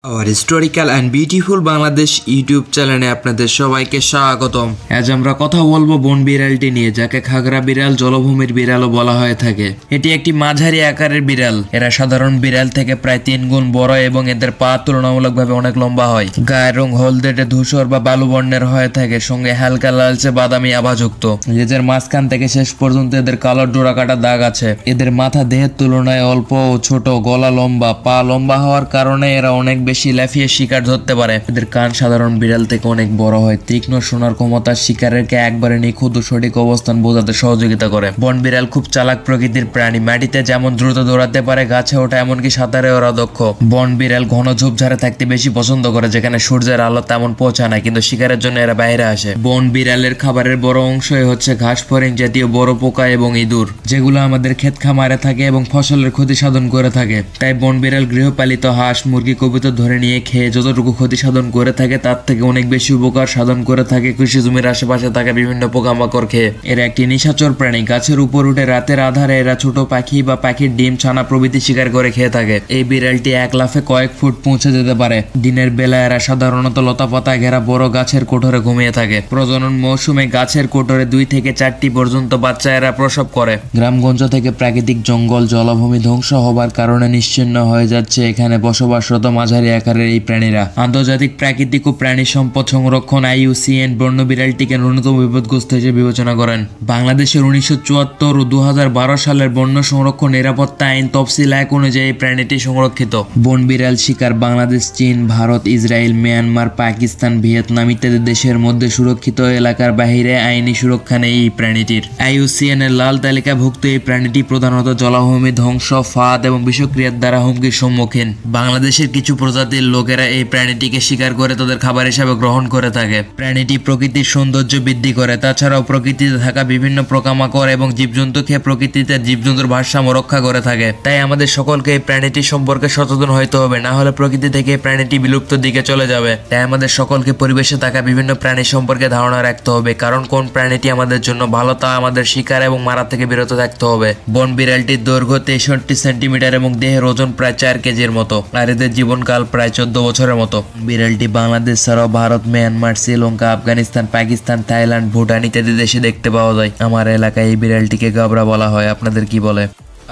আমার historical and beautiful Bangladesh YouTube চ্যানেলে আপনাদের সবাইকে স্বাগতম। আজ আমরা কথা বলবো বন বিড়ালটি নিয়ে, যাকে খাগড়া বিড়াল, জলভূমির বিড়ালও বলা হয়ে থাকে। এটি একটি মাঝারি আকারের বিড়াল। এরা সাধারণ বিড়াল থেকে প্রায় 3 গুণ বড় এবং এদের পা তুলনামূলকভাবে অনেক লম্বা হয়। গায়ের রং হলদেটে ধূসর বা বালু বর্ণের হয়ে থাকে, সঙ্গে হালকা লালচে বাদামি আভাযুক্ত। লেজের মাঝখান থেকে শেষ পর্যন্ত এদের কালো ডোরা কাটা দাগ আছে। এদের মাথা দেহের তুলনায় অল্প ও ছোট, গলা লম্বা, পা লম্বা হওয়ার কারণে এরা অনেক বেশি লাফিয়ে শিকার ধরতে পারে। এদের কান সাধারণ বিড়াল থেকে অনেক বড় হয়। তীক্ষ্ণ শোনার ক্ষমতা শিকারেরকে একবারে নিখুঁত ও সঠিক অবস্থান বোঝাতে সহযোগিতা করে। বন বিড়াল খুব চালাক প্রকৃতির প্রাণী। মাটিতে যেমন দ্রুত দৌড়াতে পারে, গাছে ওঠা, এমনকি সাঁতারে ওরা দক্ষ। বন বিড়াল ঘন ঝোপঝাড়ে থাকতে বেশি পছন্দ করে, যেখানে সূর্যের আলো তেমন পৌঁছায় না, কিন্তু শিকারের জন্য এরা বাইরে আসে। বন বিড়ালের খাবারের বড় অংশই হচ্ছে ঘাস ফড়িং জাতীয় বড় পোকা এবং ইঁদুর, যেগুলো আমাদের ক্ষেত খামারে থাকে এবং ফসলের ক্ষতি সাধন করে থাকে। তাই বন বিড়াল গৃহপালিত হাঁস, মুরগি, কবুতর ধরে নিয়ে খেয়ে যতটুকু ক্ষতি সাধন করে থাকে তার থেকে অনেক বেশি উপকার সাধন করে থাকে কৃষি জমির আশেপাশে থাকা বিভিন্ন পোকামাকড় খেয়ে। এরা একটি নিশাচর প্রাণী। গাছের উপর উঠে রাতের আধারে এরা ছোট পাখি বা পাখির ডিম, ছানা প্রভৃতি শিকার করে খেয়ে থাকে। এই বিড়ালটি এক লাফে কয়েক ফুট পৌঁছে যেতে পারে। দিনের বেলা এরা সাধারণত লতাপাতা ঘেরা বড় গাছের কোঠরে ঘুমিয়ে থাকে। প্রজনন মৌসুমে গাছের কোঠরে 2 থেকে 4টি পর্যন্ত বাচ্চা এরা প্রসব করে। গ্রামগঞ্জ থেকে প্রাকৃতিক জঙ্গল, জলাভূমি ধ্বংস হবার কারণে নিশ্চিহ্ন হয়ে যাচ্ছে এখানে বসবাসরত মাঝারি আকারের এই প্রাণীরা। আন্তর্জাতিক প্রাকৃতিক ও প্রাণী সম্পদ সংরক্ষণ IUCN বন্য বিড়ালটিকে ন্যূনতম বিপদগ্রস্ত হিসেবে বিবেচনা করেন। বাংলাদেশের 1974 ও 2012 সালের বন্য সংরক্ষণ নিরাপত্তা আইন তফসিল 1 অনুযায়ী এই প্রাণীটি সংরক্ষিত। বন বিড়াল শিকার বাংলাদেশ, চীন, Bharat, Israel, Myanmar, Pakistan, Vietnam ইত্যাদি দেশের মধ্যে সুরক্ষিত এলাকার বাহিরে আইনি সুরক্ষা নেই এই প্রাণীটির। IUCN এর লাল তালিকাভুক্ত এই প্রাণীটি প্রধানত জলাভূমি ধ্বংস, ফাঁদ এবং বিষক্রিয়ার দ্বারা হুমকির সম্মুখীন। বাংলাদেশের কিছু প্রজাতির লোকেরা এই প্রাণীটিকে শিকার করে তাদের খাবার হিসাবে গ্রহণ করে থাকে। প্রাণীটি প্রকৃতির সৌন্দর্য বৃদ্ধি করে। তাছাড়াও প্রকৃতিতে থাকা বিভিন্ন পোকামাকড় এবং জীবজন্তু খেয়ে প্রকৃতিতে জীবজন্তুর ভারসাম্য রক্ষা করে থাকে। তাই আমাদের সকলকে এই প্রাণীটি সম্পর্কে সচেতন হতে হবে, না হলে প্রকৃতি থেকে এই প্রাণীটি বিলুপ্ত দিকে চলে যাবে। তাই আমাদের সকলকে পরিবেশে থাকা বিভিন্ন প্রাণী সম্পর্কে ধারণা রাখতে হবে, কারণ কোন প্রাণীটি আমাদের জন্য ভালো তা আমাদের শিকার এবং মারা থেকে বিরত থাকতে হবে। বন বিড়ালটির দৈর্ঘ্য 63 সেন্টিমিটার এবং দেহের ওজন প্রায় 4 কেজির মতো, আর এদের জীবনকাল প্রায় 14 বছরের মতো। বিড়ালটি বাংলাদেশ ছাড়াও ভারত, মিয়ানমার, শ্রীলঙ্কা, আফগানিস্তান, পাকিস্তান, থাইল্যান্ড, ভুটান ইত্যাদি দেশে দেখতে পাওয়া যায়। আমার এলাকায় এই বিড়ালটিকে গাবরা বলা হয়। আপনাদের কি বলে?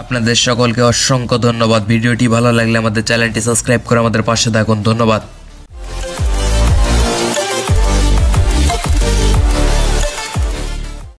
আপনাদের সকলকে অসংখ্য ধন্যবাদ। ভিডিওটি ভালো লাগলে আমাদের চ্যানেলটি সাবস্ক্রাইব করে আমাদের পাশে থাকুন। ধন্যবাদ।